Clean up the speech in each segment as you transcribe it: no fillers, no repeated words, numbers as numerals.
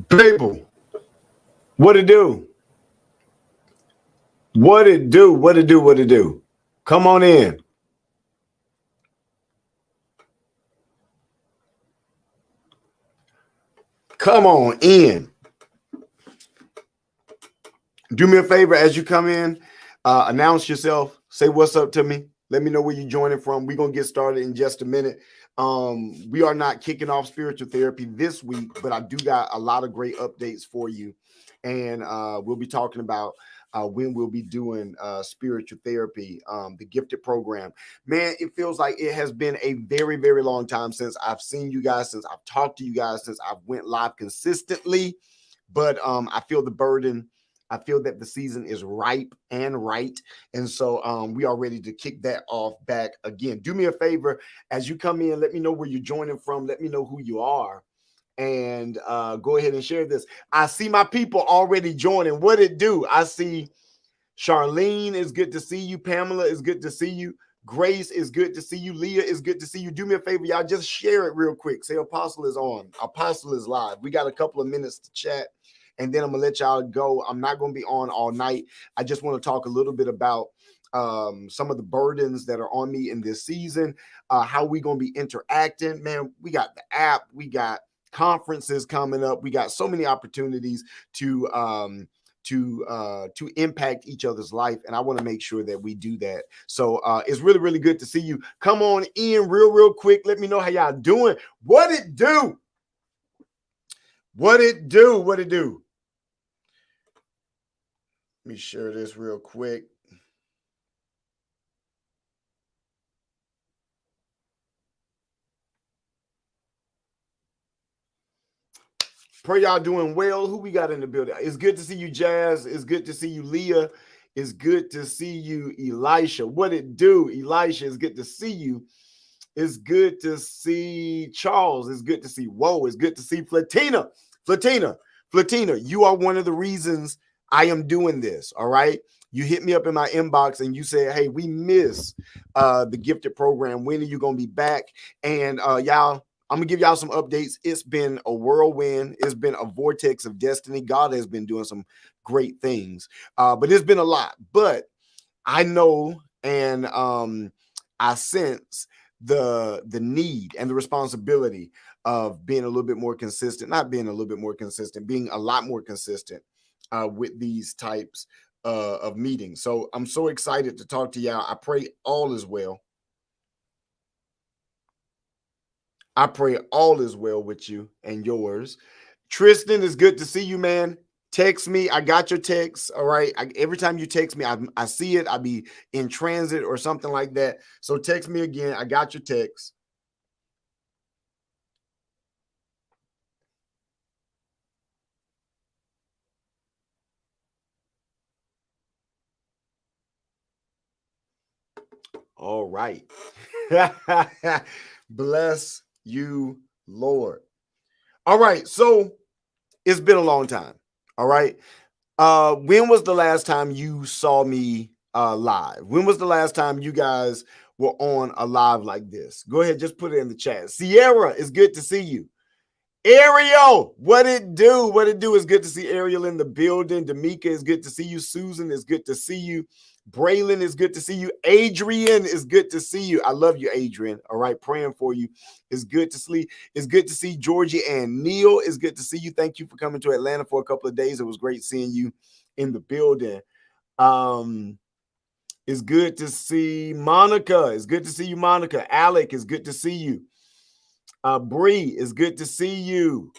People, what it do? What it do? What it do? What it do? Come on in. Come on in. Do me a favor as you come in, announce yourself, say what's up to me. Let me know where you're joining from. We're going to get started in just a minute. We are not kicking off spiritual therapy this week, but I do got a lot of great updates for you. And we'll be talking about when we'll be doing spiritual therapy, the gifted program. Man, it feels like it has been a very, very long time since I've seen you guys, since I've talked to you guys, since I've went live consistently. But I feel the burden. I feel that the season is ripe and right. And so we are ready to kick that off back again. Do me a favor as you come in, let me know where you're joining from. Let me know who you are. And go ahead and share this. I see my people already joining. What it do? I see Charlene is good to see you. Pamela is good to see you. Grace is good to see you. Leah is good to see you. Do me a favor, y'all. Just share it real quick. Say Apostle is on. Apostle is live. We got a couple of minutes to chat, and then I'm gonna let y'all go. I'm not gonna be on all night. I just want to talk a little bit about some of the burdens that are on me in this season. How we gonna be interacting, man? We got the app. We got conferences coming up. We got so many opportunities to impact each other's life, and I want to make sure that we do that. So it's really, really good to see you. Come on in real quick. Let me know how y'all doing. What it do? What it do? What it do? Let me share this real quick. Pray y'all doing well. Who we got in the building? It's good to see you, Jazz. It's good to see you, Leah. It's good to see you, Elisha. What it do, Elisha? It's good to see you. It's good to see Charles. It's good to see Whoa. It's good to see Flatina. Flatina, you are one of the reasons I am doing this. All right. You hit me up in my inbox and you said, hey, we miss the gifted program. When are you going to be back? And y'all, I'm going to give y'all some updates. It's been a whirlwind. It's been a vortex of destiny. God has been doing some great things, but it's been a lot. But I know and I sense the need and the responsibility of being a little bit more consistent, not being a little bit more consistent, being a lot more consistent with these types of meetings. So I'm so excited to talk to y'all. I pray all is well. I pray all is well with you and yours. Tristan, is good to see you, man. Text me. I got your text. All right. Every time you text me, I see it. I'll be in transit or something like that. So text me again. I got your text. All right. Bless you, Lord. All right. So it's been a long time. All right. When was the last time you saw me live? When was the last time you guys were on a live like this? Go ahead, just put it in the chat. Sierra, it's good to see you. Ariel, what it do? What it do? Is good to see Ariel in the building. D'Amica, is good to see you. Susan, is good to see you. Braylon, is good to see you. Adrian, is good to see you. I love you, Adrian. All right, praying for you. It's good to see. It's good to see Georgie and Neil. It's good to see you. Thank you for coming to Atlanta for a couple of days. It was great seeing you in the building. It's good to see Monica. It's good to see you, Monica. Alec, is good to see you. Bree, is good to see you.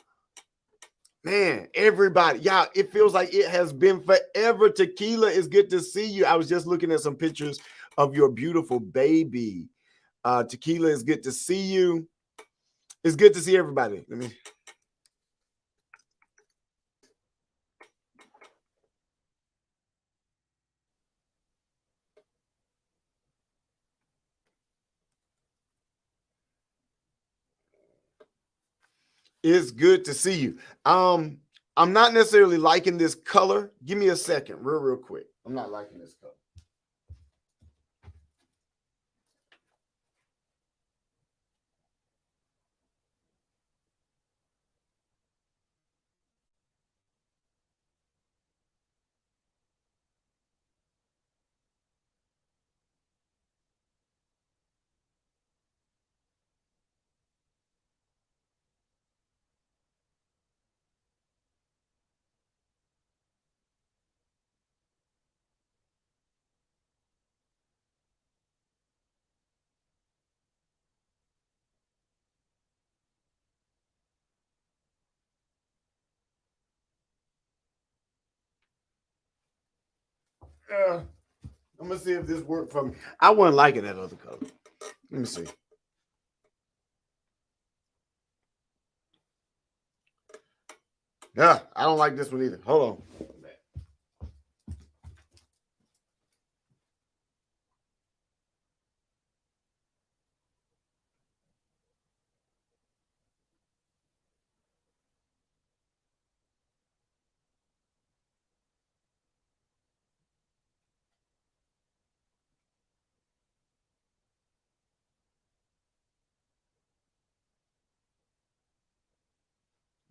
Man, everybody, y'all, it feels like it has been forever. Tequila, is good to see you. I was just looking at some pictures of your beautiful baby. Tequila, is good to see you. It's good to see everybody. It's good to see you. I'm not necessarily liking this color. Give me a second, real quick. I'm not liking this color. I'm gonna see if this worked for me. I wasn't liking that other color. Let me see. Yeah, I don't like this one either. Hold on.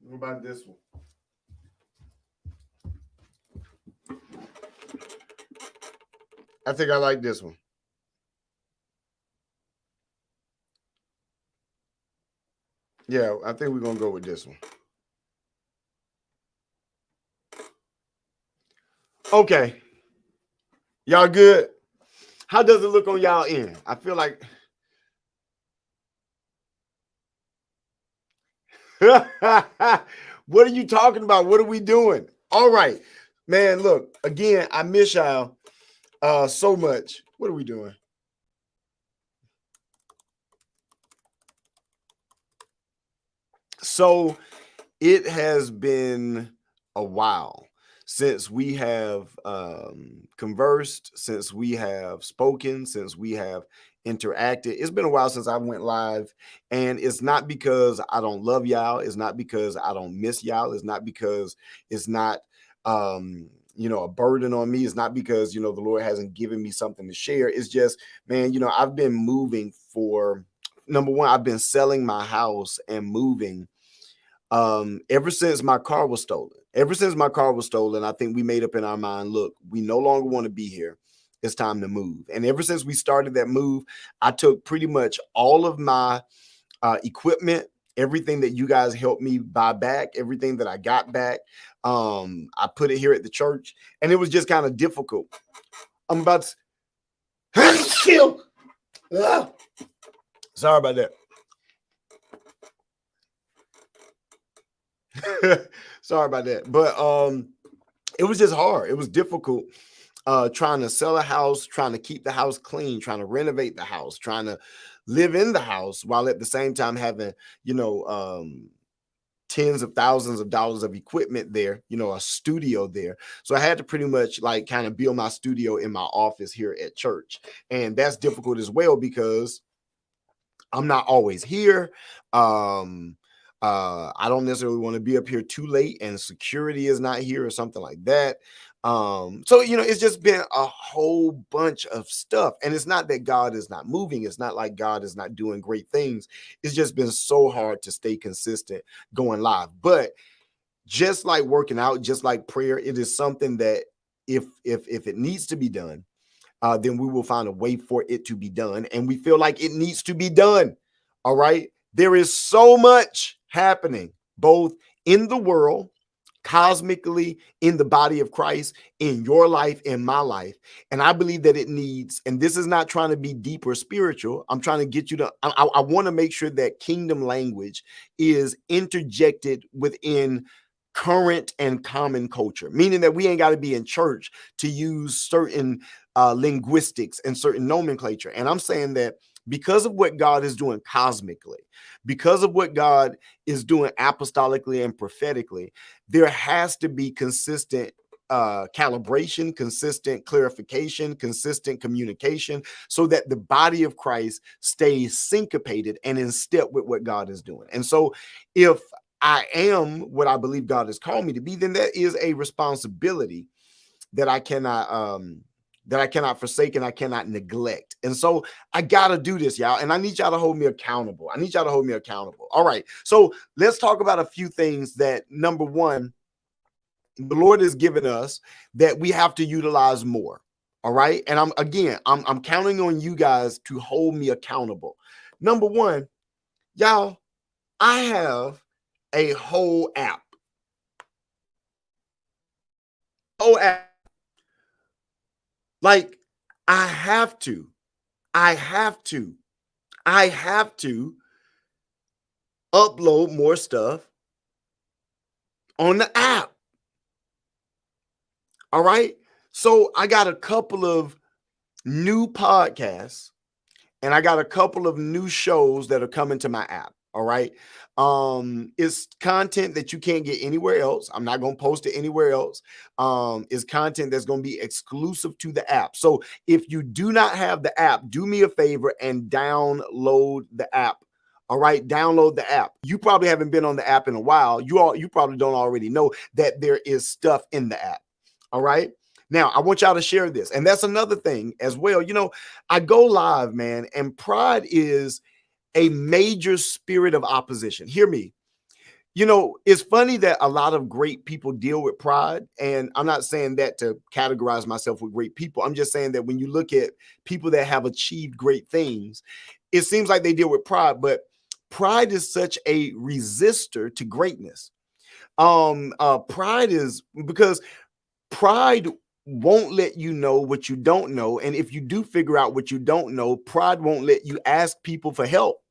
What about this one? I think I like this one. Yeah, I think we're gonna go with this one. Okay. Y'all good? How does it look on y'all end? I feel like what are you talking about? What are we doing? All right, man. Look, again, I miss y'all so much. What are we doing? So it has been a while since we have conversed, since we have spoken, since we have interacted. It's been a while since I went live, and it's not because I don't love y'all. It's not because I don't miss y'all. It's not because it's not a burden on me. It's not because the Lord hasn't given me something to share. It's just, man, I've been moving for number one. I've been selling my house and moving ever since my car was stolen. Ever since my car was stolen, I think we made up in our mind, look, we no longer want to be here. It's time to move. And ever since we started that move, I took pretty much all of my equipment, everything that you guys helped me buy back, everything that I got back. I put it here at the church, and it was just kind of difficult. I'm about to chill. Sorry about that. Sorry about that. But it was just hard. It was difficult trying to sell a house, trying to keep the house clean, trying to renovate the house, trying to live in the house while at the same time having, tens of thousands of dollars of equipment there, a studio there. So I had to pretty much like kind of build my studio in my office here at church. And that's difficult as well because I'm not always here. I don't necessarily want to be up here too late and security is not here or something like that. So it's just been a whole bunch of stuff. And it's not that God is not moving. It's not like God is not doing great things. It's just been so hard to stay consistent going live. But just like working out, just like prayer, it is something that if it needs to be done, then we will find a way for it to be done. And we feel like it needs to be done. All right. There is so much happening, both in the world, cosmically, in the body of Christ, in your life, in my life. And I believe that it needs, and this is not trying to be deep or spiritual. I'm trying to get you to, I want to make sure that kingdom language is interjected within current and common culture, meaning that we ain't got to be in church to use certain linguistics and certain nomenclature. And I'm saying that because of what God is doing cosmically, because of what God is doing apostolically and prophetically, there has to be consistent calibration, consistent clarification, consistent communication, so that the body of Christ stays syncopated and in step with what God is doing. And so if I am what I believe God has called me to be, then that is a responsibility that I cannot forsake and I cannot neglect. And so I got to do this, y'all. And I need y'all to hold me accountable. All right. So let's talk about a few things that, number one, the Lord has given us that we have to utilize more. All right. And I'm counting on you guys to hold me accountable. Number one, y'all, I have a whole app. Like I have to upload more stuff on the app. All right. So I got a couple of new podcasts and I got a couple of new shows that are coming to my app. All right. It's content that you can't get anywhere else. I'm not going to post it anywhere else. It's content that's going to be exclusive to the app. So if you do not have the app, do me a favor and download the app. All right, download the app. You probably haven't been on the app in a while. You probably don't already know that there is stuff in the app. All right. Now, I want y'all to share this. And that's another thing as well. You know, I go live, man, and pride is a major spirit of opposition. Hear me. You know, it's funny that a lot of great people deal with pride. And I'm not saying that to categorize myself with great people. I'm just saying that when you look at people that have achieved great things, it seems like they deal with pride, but pride is such a resistor to greatness. Pride is because pride won't let you know what you don't know. And if you do figure out what you don't know, pride won't let you ask people for help.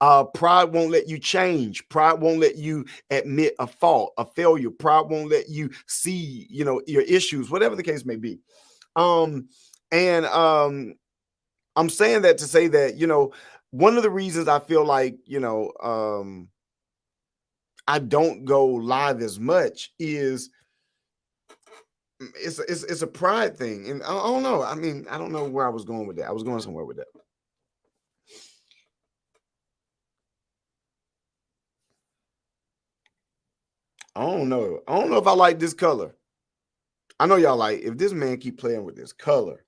Pride won't let you change. Pride won't let you admit a fault, a failure. Pride won't let you see, you know, your issues, whatever the case may be. Um, and I'm saying that to say that, you know, one of the reasons I feel like, you know, I don't go live as much is it's a pride thing. And I don't know. I mean, I don't know where I was going with that. I was going somewhere with that. I don't know. I don't know if I like this color. I know y'all like if this man keep playing with this color.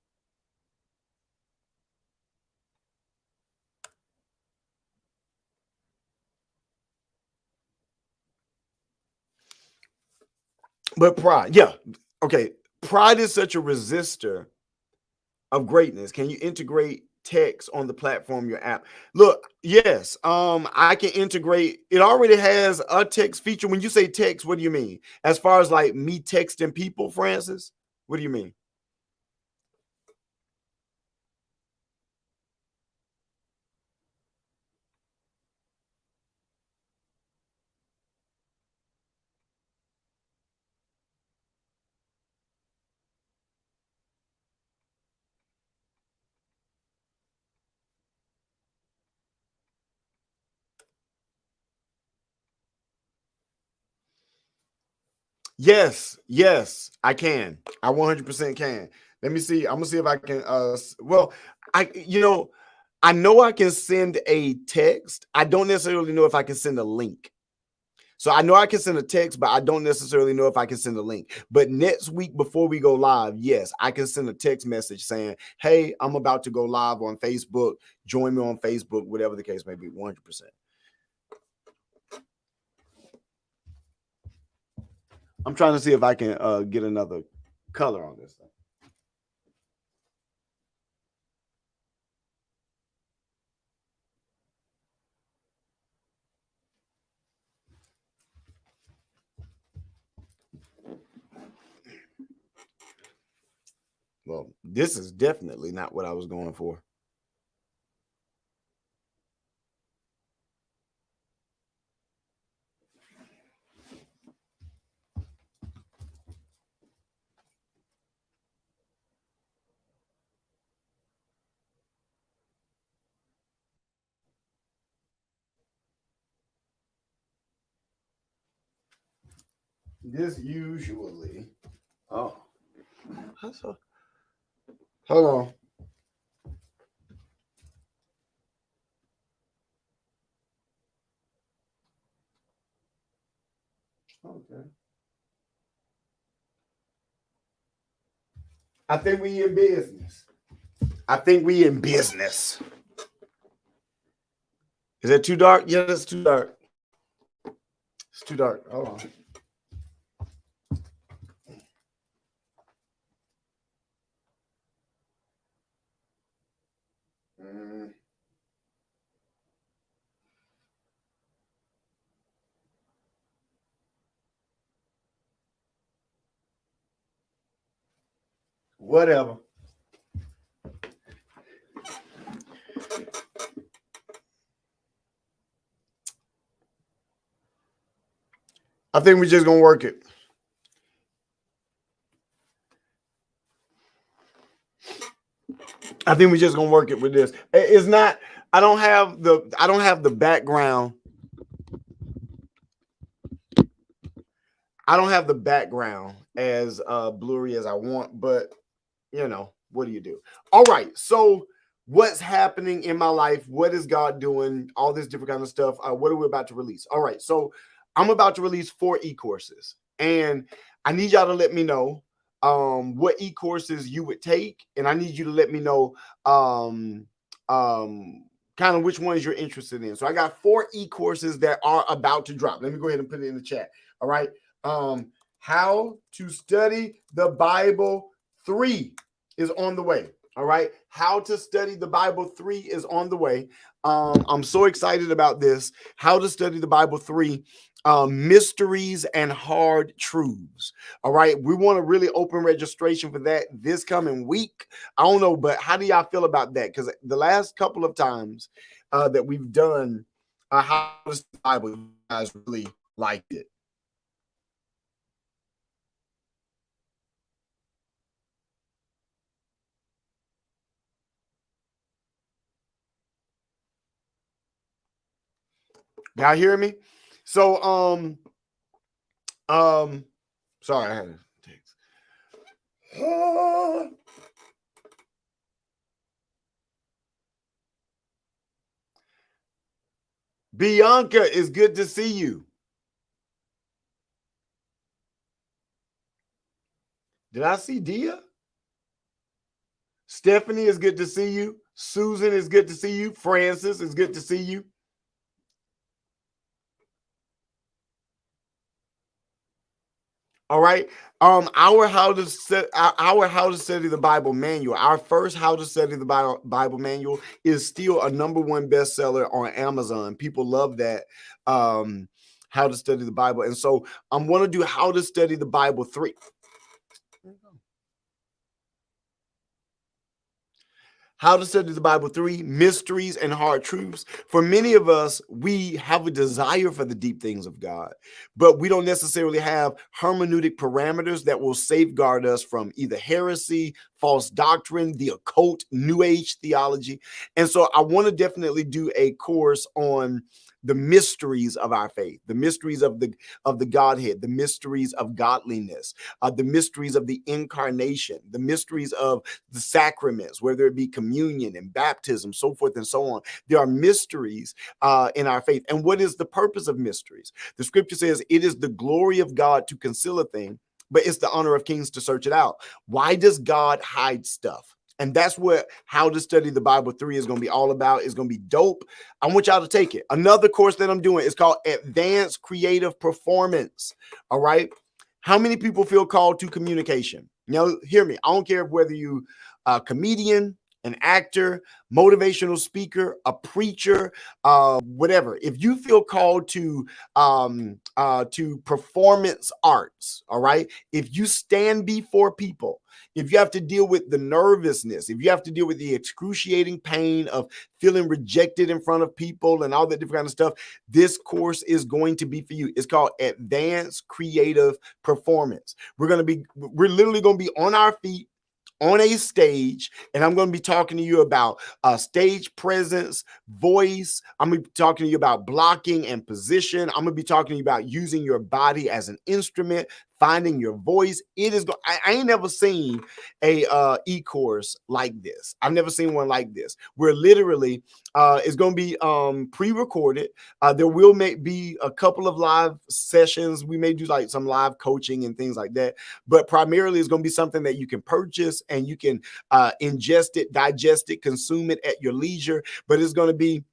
But pride, yeah. Okay. Pride is such a resistor of greatness. Can you integrate text on the platform, your app? Look, yes. I can integrate, it already has a text feature. When you say text, what do you mean? As far as like me texting people, Francis? What do you mean? Yes, yes, I can. I 100% can. Let me see. I'm gonna see if I can. Well, you know I can send a text. I don't necessarily know if I can send a link. So I know I can send a text, but I don't necessarily know if I can send a link. But next week before we go live, yes, I can send a text message saying, "Hey, I'm about to go live on Facebook. Join me on Facebook, whatever the case may be." 100%. I'm trying to see if I can get another color on this thing. Well, this is definitely not what I was going for. This usually. Oh, hold on. Okay. I think we in business. I think we in business. Is that too dark? Yeah, that's too dark. It's too dark. Hold on. Mm. Whatever. I think we're just gonna work it. I think we're just gonna work it with this. It's not. I don't have the background. I don't have the background as blurry as I want, but you know, what do you do? All right. So what's happening in my life? What is God doing? All this different kind of stuff. What are we about to release? All right. So I'm about to release 4 e-courses, and I need y'all to let me know what e-courses you would take, and I need you to let me know kind of which ones you're interested in. So I got 4 e-courses that are about to drop. Let me go ahead and put it in the chat. All right. How to Study the Bible 3 is on the way. All right. How to Study the Bible 3 is on the way. I'm so excited about this. How to Study the Bible 3, Mysteries and Hard Truths. All right. We want to really open registration for that this coming week. I don't know, but how do y'all feel about that? Because the last couple of times that we've done How to Study the Bible, you guys really liked it. Y'all hear me? So, sorry, I had a text. Bianca, it's good to see you. Did I see Dia? Stephanie, is good to see you. Susan, is good to see you. Francis, is good to see you. All right. Our How to Study the Bible manual. Our first How to Study the Bible manual is still a #1 bestseller on Amazon. People love that. How to Study the Bible, and so I'm going to do How to Study the Bible 3. How to Study the Bible 3, Mysteries and Hard Truths. For many of us, we have a desire for the deep things of God, but we don't necessarily have hermeneutic parameters that will safeguard us from either heresy, false doctrine, the occult, New Age theology. And so I want to definitely do a course on the mysteries of our faith, the mysteries of the Godhead, the mysteries of godliness, the mysteries of the incarnation, the mysteries of the sacraments, whether it be communion and baptism, so forth and so on. There are mysteries in our faith. And what is the purpose of mysteries? The scripture says it is the glory of God to conceal a thing, but it's the honor of kings to search it out. Why does God hide stuff? And that's what How to Study the Bible 3 is going to be all about. It's going to be dope. I want y'all to take it. Another course that I'm doing is called Advanced Creative Performance. All right. How many people feel called to communication? Now, hear me. I don't care whether you a comedian, an actor, motivational speaker, a preacher, whatever. If you feel called to performance arts, all right. If you stand before people, if you have to deal with the nervousness, if you have to deal with the excruciating pain of feeling rejected in front of people and all that different kind of stuff, this course is going to be for you. It's called Advanced Creative Performance. We're literally going to be on our feet on a stage, and I'm going to be talking to you about stage presence, voice. I'm going to be talking to you about blocking and position. I'm going to be talking to you about using your body as an instrument, finding your voice. I ain't never seen a e-course like this. I've never seen one like this. We're literally it's going to be pre-recorded. There will be a couple of live sessions. We may do like some live coaching and things like that, but primarily it's going to be something that you can purchase and you can ingest it, digest it, consume it at your leisure. But it's going to be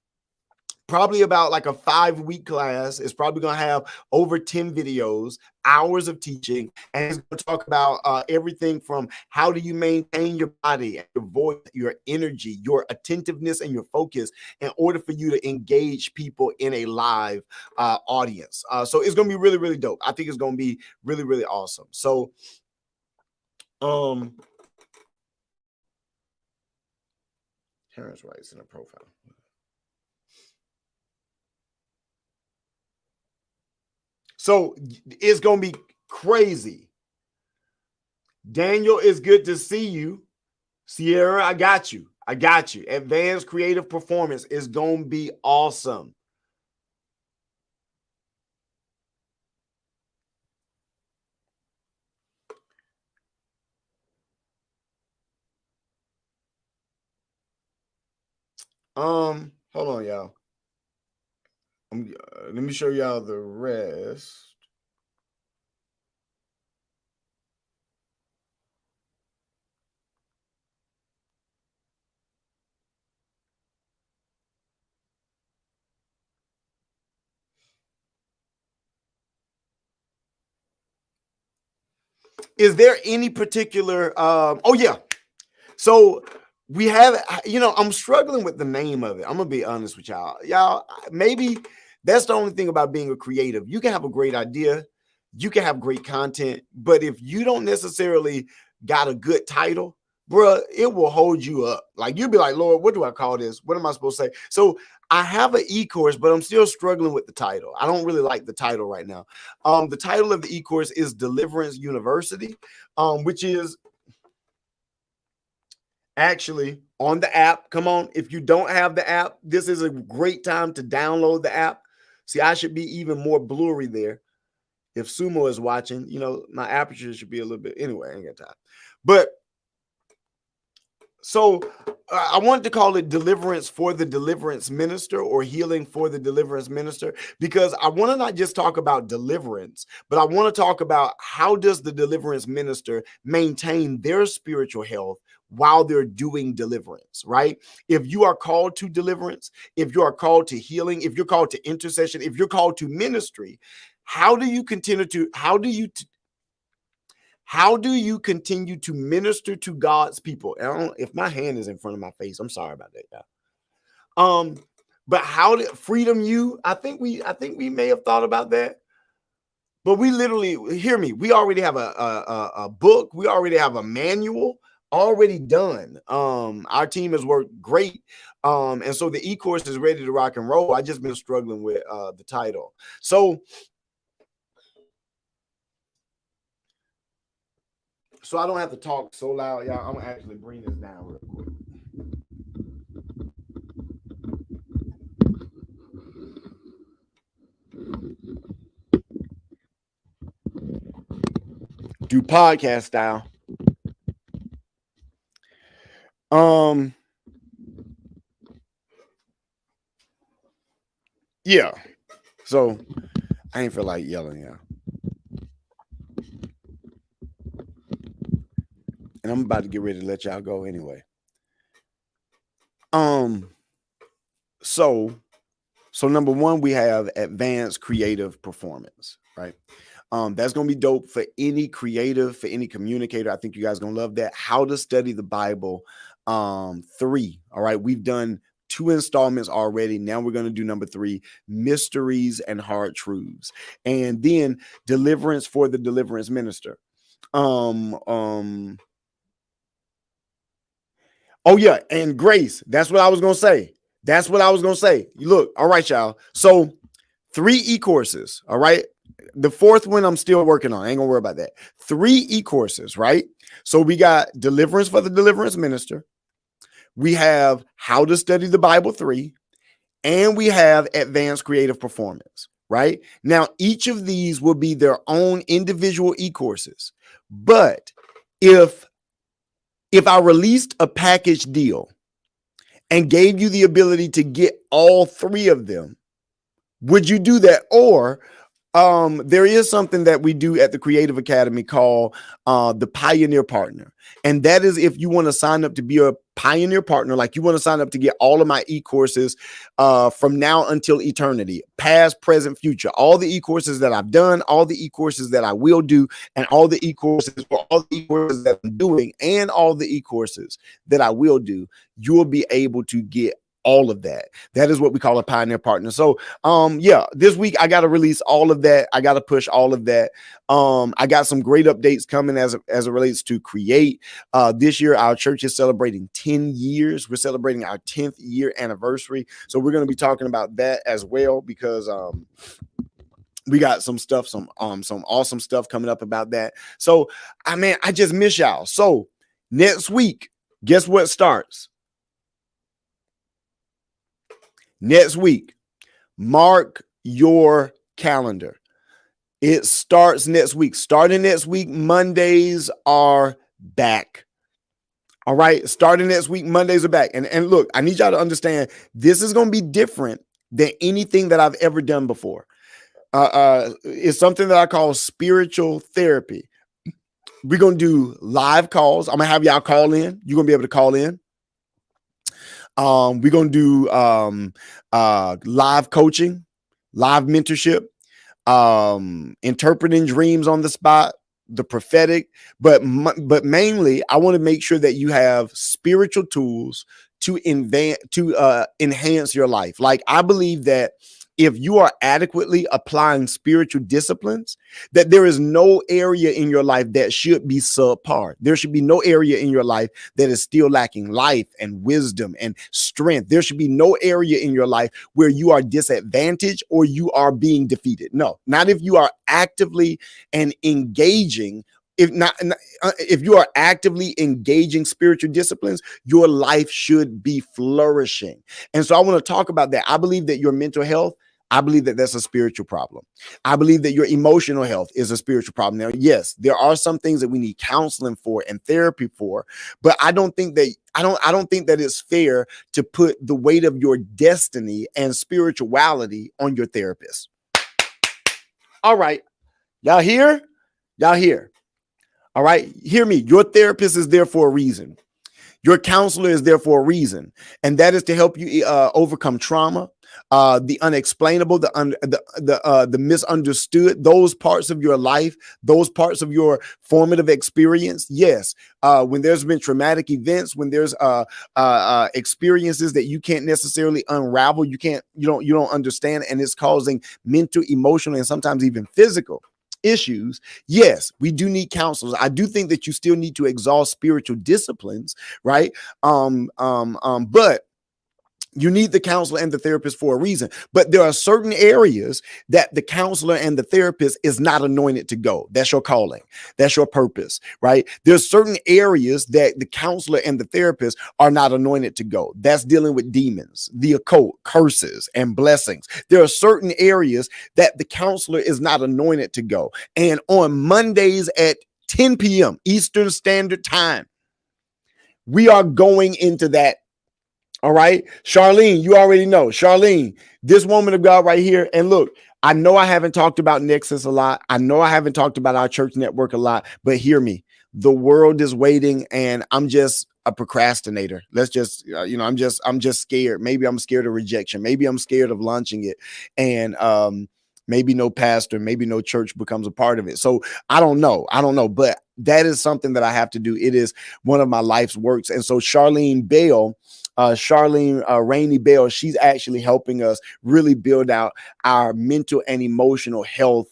probably about like a 5-week class. It's probably going to have over 10 videos, hours of teaching, and it's going to talk about everything from how do you maintain your body, your voice, your energy, your attentiveness, and your focus in order for you to engage people in a live audience. So it's going to be really, really dope. I think it's going to be really, really awesome. So, Terrence writes in a profile. So it's going to be crazy. Daniel, it's good to see you. Sierra, I got you. I got you. Advanced creative performance is gonna be awesome. Hold on, y'all. Let me show y'all the rest. Is there any particular oh yeah. So we have, I'm struggling with the name of it. I'm gonna be honest with y'all. Y'all, maybe that's the only thing about being a creative. You can have a great idea, you can have great content, but if you don't necessarily got a good title, bruh, it will hold you up. Like you'll be like, Lord, what do I call this? What am I supposed to say? So I have an e-course, but I'm still struggling with the title. I don't really like the title right now. The title of the e-course is Deliverance University, which is actually on the app. Come on, if you don't have the app, this is a great time to download the app. See, I should be even more blurry there. If Sumo is watching, my aperture should be a little bit. Anyway, I ain't got time. But so I wanted to call it Deliverance for the Deliverance Minister, or Healing for the Deliverance Minister, because I want to not just talk about deliverance, but I want to talk about how does the deliverance minister maintain their spiritual health while they're doing deliverance, right? If you are called to deliverance, if you are called to healing, if you're called to intercession, if you're called to ministry, how do you continue to minister to God's people? I don't, if my hand is in front of my face, I'm sorry about that, y'all. But how did Freedom U? I think we may have thought about that. But we literally, hear me, we already have a book, we already have a manual already done. Our team has worked great. And so the e-course is ready to rock and roll. I just been struggling with the title. So I don't have to talk so loud, y'all. I'm gonna actually bring this down real quick. Do podcast style. Yeah. So I ain't feel like yelling, y'all. And I'm about to get ready to let y'all go anyway. So number one, we have advanced creative performance, right? That's gonna be dope for any creative, for any communicator. I think you guys gonna love that. How to Study the Bible 3. All right, we've done 2 installments already. Now we're going to do number 3, Mysteries and Hard Truths, and then Deliverance for the Deliverance Minister. Oh yeah, and Grace. That's what I was gonna say. Look, all right, y'all. So 3 e-courses. All right. The 4th one I'm still working on. I ain't gonna worry about that. 3 e-courses, right? So we got Deliverance for the Deliverance Minister. We have How to Study the Bible 3, and we have Advanced Creative Performance, right? Now, each of these will be their own individual e-courses. But if I released a package deal and gave you the ability to get all 3 of them, would you do that? Or there is something that we do at the Creative Academy called the Pioneer Partner. And that is if you want to sign up to be a Pioneer Partner, like you want to sign up to get all of my e-courses from now until eternity, past, present, future, all the e-courses that I've done, all the e-courses that I will do, and all the e-courses that I'm doing, and all the e-courses that I will do, you will be able to get all of that. That is what we call a Pioneer Partner. So yeah, this week I got to release all of that. I got to push all of that. I got some great updates coming as it relates to Create. This year our church is celebrating 10 years. We're celebrating our 10th year anniversary. So we're going to be talking about that as well, because we got some awesome stuff coming up about that. So I just miss y'all. So next week, guess what starts? Next week, mark your calendar. It starts next week. Starting next week, Mondays are back. All right. Starting next week, Mondays are back. And look, I need y'all to understand this is going to be different than anything that I've ever done before. It's something that I call spiritual therapy. We're going to do live calls. I'm going to have y'all call in. You're going to be able to call in. We're going to do live coaching, live mentorship, interpreting dreams on the spot, the prophetic, but mainly I want to make sure that you have spiritual tools to enhance your life. Like, I believe that if you are adequately applying spiritual disciplines, that there is no area in your life that should be subpar. There should be no area in your life that is still lacking life and wisdom and strength. There should be no area in your life where you are disadvantaged or you are being defeated. No, not if you are actively and engaging. If you are actively engaging spiritual disciplines, your life should be flourishing. And so I want to talk about that. I believe that your mental health, I believe that that's a spiritual problem. I believe that your emotional health is a spiritual problem. Now, yes, there are some things that we need counseling for and therapy for, but I don't think that it's fair to put the weight of your destiny and spirituality on your therapist. All right. Y'all here? Y'all here? All right. Hear me. Your therapist is there for a reason. Your counselor is there for a reason, and that is to help you overcome trauma, the unexplainable, the misunderstood, those parts of your life, those parts of your formative experience. Yes, when there's been traumatic events, when there's experiences that you can't necessarily unravel, you don't understand, and it's causing mental, emotional, and sometimes even physical issues. Yes, we do need counselors. I do think that you still need to exhaust spiritual disciplines, right? But you need the counselor and the therapist for a reason. But there are certain areas that the counselor and the therapist is not anointed to go. That's your calling. That's your purpose, right? There's certain areas that the counselor and the therapist are not anointed to go. That's dealing with demons, the occult, curses, and blessings. There are certain areas that the counselor is not anointed to go. And on Mondays at 10 p.m. Eastern Standard Time, we are going into that. All right. Charlene, you already know. Charlene, this woman of God right here. And look, I know I haven't talked about Nexus a lot. I know I haven't talked about our church network a lot, but hear me. The world is waiting, and I'm just a procrastinator. Let's just, I'm just scared. Maybe I'm scared of rejection. Maybe I'm scared of launching it. And maybe no pastor, maybe no church becomes a part of it. So I don't know. But that is something that I have to do. It is one of my life's works. And so Charlene Rainey Bell, she's actually helping us really build out our mental and emotional health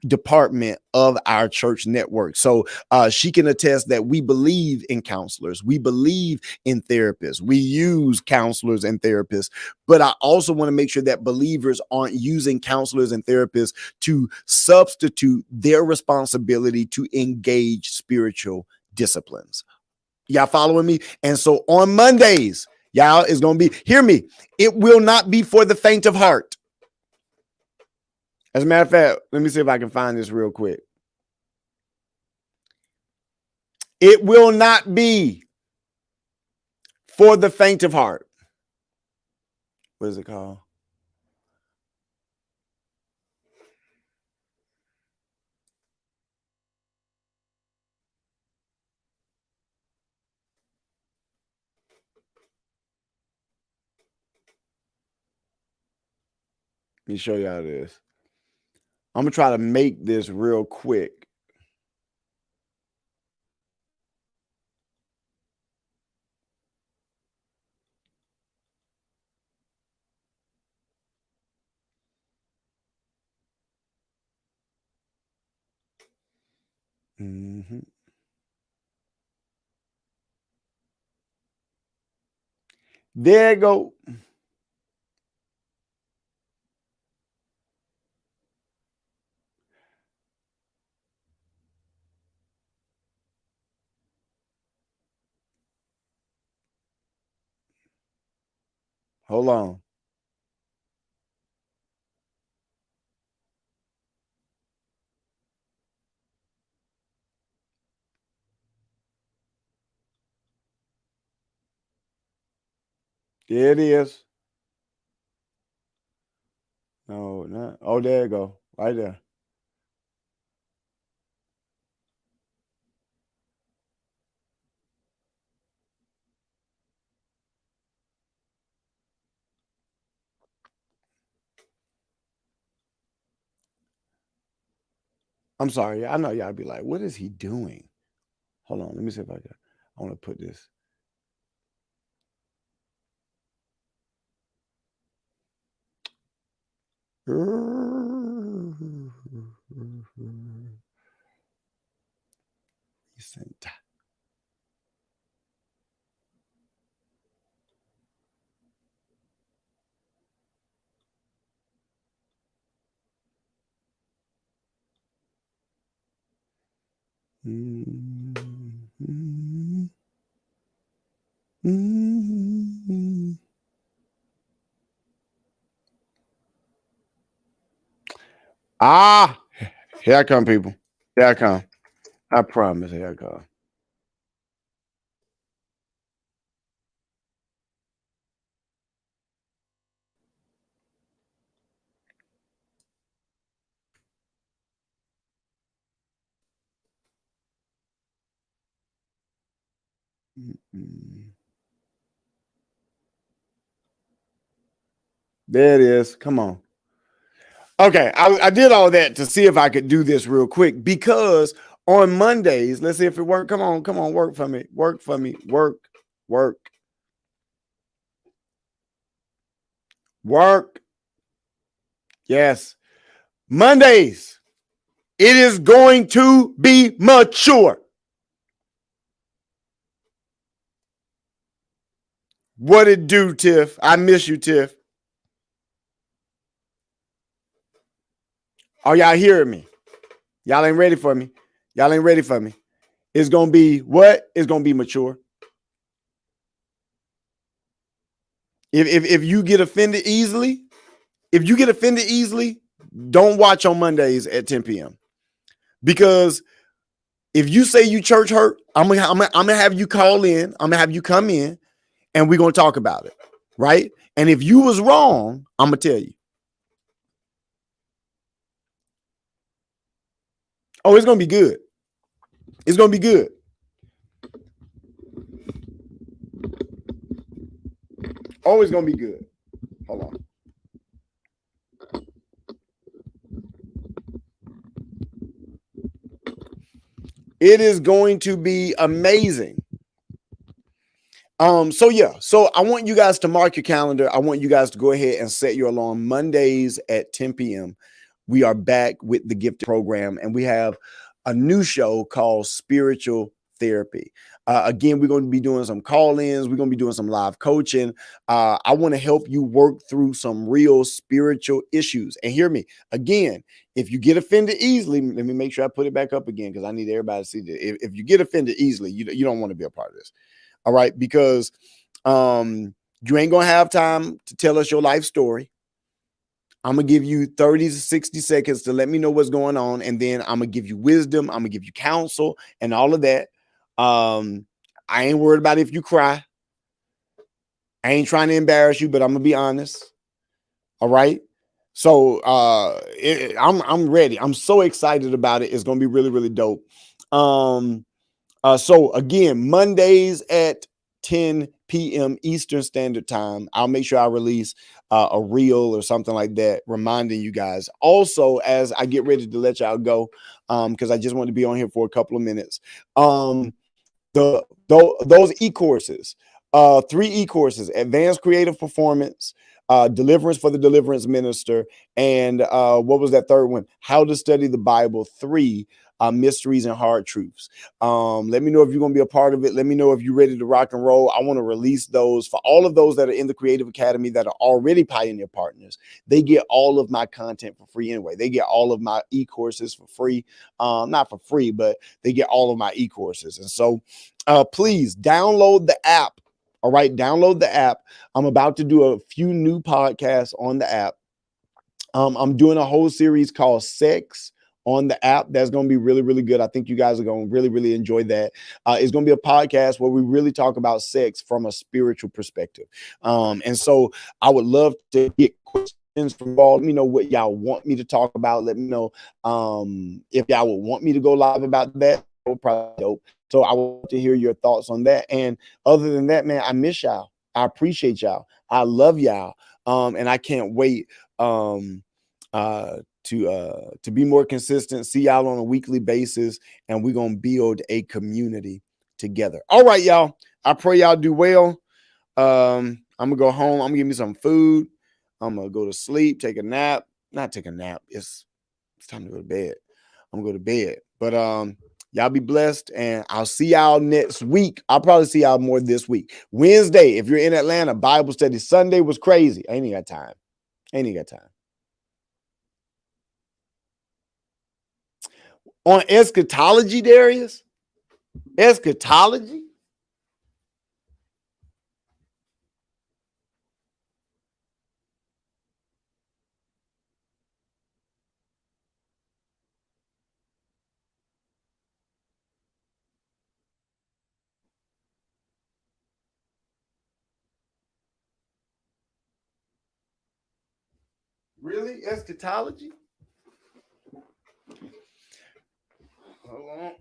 department of our church network. So she can attest that we believe in counselors, we believe in therapists, we use counselors and therapists, but I also want to make sure that believers aren't using counselors and therapists to substitute their responsibility to engage spiritual disciplines. Y'all following me? And so on Mondays, y'all, is going to be, hear me, it will not be for the faint of heart. As a matter of fact, let me see if I can find this real quick. It will not be for the faint of heart. What is it called? Let me show y'all this. I'm going to try to make this real quick. Mm-hmm. There you go. Hold on. There it is. No, not. Oh, there you go. Right there. I'm sorry. I know y'all be like, what is he doing? Hold on. Let me see if I want to put this. Recent. Ah, here I come, people. Here I come. I promise. Here I come. There it is. Come on. Okay, I did all that to see if I could do this real quick because on Mondays, let's see if it worked. Come on, work for me, work for me, work. Yes, Mondays, it is going to be mature. What it do, Tiff? I miss you, Tiff. Are y'all hearing me? Y'all ain't ready for me. It's gonna be what? It's gonna be mature. If you get offended easily, don't watch on Mondays at 10 p.m. Because if you say you church hurt, I'm gonna have you call in. I'm gonna have you come in, and we're gonna talk about it, right? And if you was wrong, I'm gonna tell you. Oh, it's gonna be good. It's gonna be good. Oh, it's gonna be good. Hold on. It is going to be amazing. So I want you guys to mark your calendar. I want you guys to go ahead and set your alarm. Mondays at 10 p.m. We are back with the gift program, and we have a new show called Spiritual Therapy. Again, we're going to be doing some call-ins. We're going to be doing some live coaching. I want to help you work through some real spiritual issues. And hear me again. If you get offended easily, let me make sure I put it back up again because I need everybody to see that. If you get offended easily, you don't want to be a part of this. All right, because you ain't gonna have time to tell us your life story. I'm gonna give you 30 to 60 seconds to let me know what's going on, and then I'm gonna give you wisdom, I'm gonna give you counsel and all of that. I ain't worried about if you cry. I ain't trying to embarrass you, but I'm gonna be honest. All right. So I'm ready. I'm so excited about it. It's gonna be really, really dope. So again, Mondays at 10 p.m. Eastern Standard Time. I'll make sure I release a reel or something like that, reminding you guys. Also, as I get ready to let y'all go, because I just want to be on here for a couple of minutes. Those e-courses, 3 e-courses: Advanced Creative Performance, Deliverance for the Deliverance Minister, and what was that third one? How to Study the Bible 3. Mysteries and hard truths. Let me know if you're going to be a part of it. Let me know if you're ready to rock and roll. I want to release those for all of those that are in the Creative Academy that are already Pioneer partners. They get all of my content for free anyway. They get all of my e-courses for free. Not for free, but they get all of my e-courses. And so please download the app. All right, download the app. I'm about to do a few new podcasts on the app. I'm doing a whole series called Sex on the app. That's going to be really, really good. I think you guys are going to really, really enjoy that. It's going to be a podcast where we really talk about sex from a spiritual perspective. And so I would love to get questions from all. Let me know what y'all want me to talk about. Let me know if y'all would want me to go live about that. That would probably be dope. So I want to hear your thoughts on that. And other than that, man, I miss y'all. I appreciate y'all. I love y'all. And I can't wait to be more consistent, see y'all on a weekly basis, and we're gonna build a community together. All right, y'all. I pray y'all do well. I'm gonna go home. I'm gonna give me some food. I'm gonna go to sleep, take a nap. Not take a nap. It's time to go to bed. I'm gonna go to bed. But y'all be blessed, and I'll see y'all next week. I'll probably see y'all more this week. Wednesday, if you're in Atlanta, Bible study. Sunday was crazy. I ain't got time. On eschatology, Darius? Eschatology? Really? Eschatology? Hold on.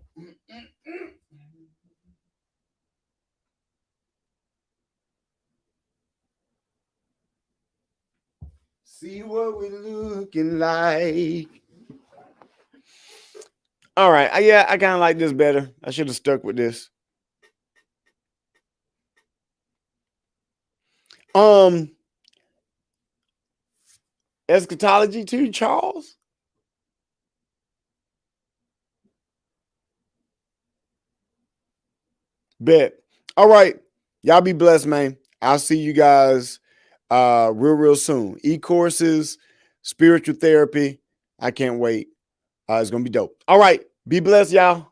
See what we're looking like. All right. Yeah, I kind of like this better. I should have stuck with this. Eschatology too, Charles? Bet. All right. Y'all be blessed, man. I'll see you guys real soon. E-courses, spiritual therapy. I can't wait. It's gonna be dope. All right. Be blessed, y'all.